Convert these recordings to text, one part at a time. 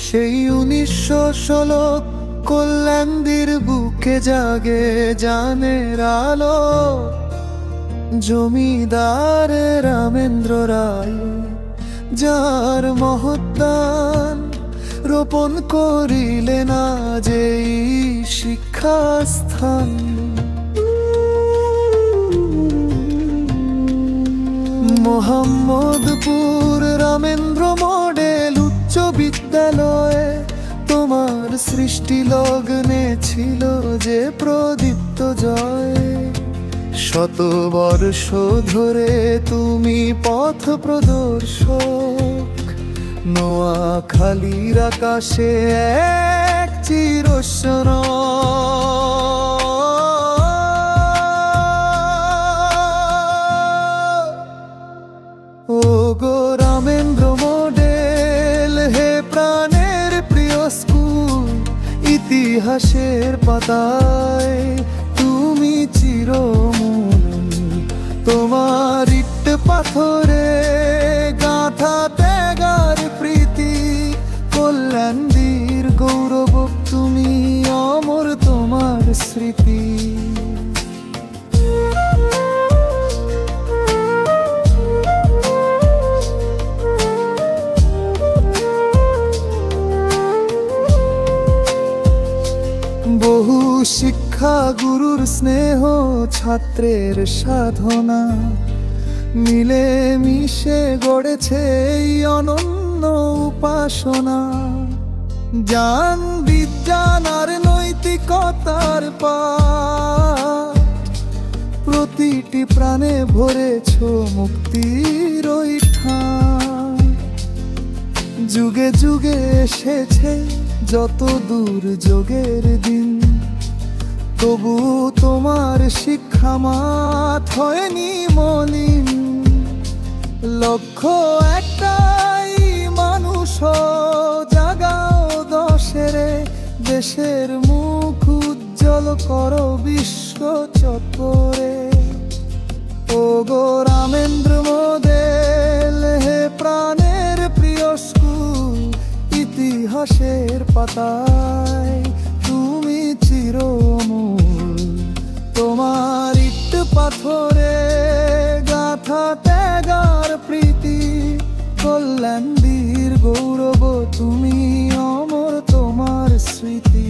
সেই 1916 কল্যাণীর বুকে জাগে জানের আলো। জমিদার রামেন্দ্র রায়, যার মহত্তান রোপণ করিলেন আজ এই শিক্ষাস্থান। মোহাম্মদপুর রামেন্দ্র মডেল উচ্চ বিদ্যালয়ে তোমার সৃষ্টি লগ্নে ছিল যে প্রদীপ্ত জয়। শত বর্ষ ধরে তুমি পথ প্রদর্শক, নোয়াখালীর আকাশে এক চিরস্মরণ। ও গো রামেন্দ্র মডেল, হে প্রাণের প্রিয় স্কুল, ইতিহাসের পাতায় তুমি চিরমূল। তোমার ইট পাথরে গাঁথা ত্যাগার প্রীতি, কল্যাণীর গৌরব তুমি, অমর তোমার স্মৃতি। বহু শিক্ষা গুরুর স্নেহ, ছাত্রের সাধনা, মিলে মিশে গড়েছে এই অনন্য উপাসনা। জ্ঞান বিজ্ঞান আর নৈতিকতার পাঠ, প্রতিটি প্রাণে ভরেছ মুক্তির ওই ঠাঁই। যুগে যুগে এসেছে যত দুর্যোগের দিন, তবু তোমার শিক্ষা মাত হয়নি মলিন। লক্ষ্য একটাই, মানুষ জাগাও দশেরে, দেশের মুখ উজ্জ্বল করো বিশ্ব চত্বরে। ও গো রামেন্দ্র মডেল, হে প্রাণের প্রিয় স্কুল, ইতিহাসের পাতায় তুমি চিরমূল। তোমার ইট পাথরে গাঁথা ত্যাগার প্রীতি, কল্যাণীর গৌরব তুমি, অমর তোমার স্মৃতি।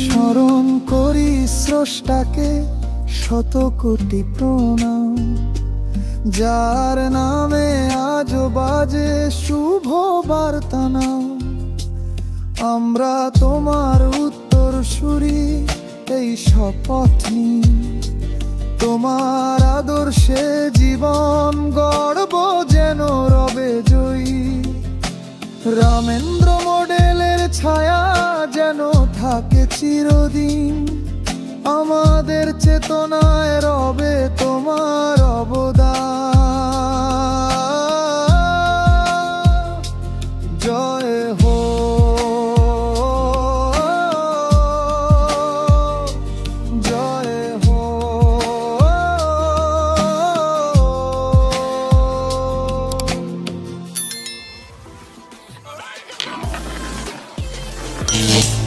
স্মরণ করি স্রষ্টাকে, শত কোটি প্রণাম, যার নামে আজ বাজে শুভ বার্তা নাম। আমরা তোমার উত্তরসূরি, এই শপথ নিই, তোমার আদর্শে জীবন গড়ব যেন রবে জয়ী। রামেন্দ্র মডেলের ছায়া যেন থাকে চিরদিন, আমাদের চেতনায় রবে তোমার অবদান। জয় হো, জয় হো। Yeah.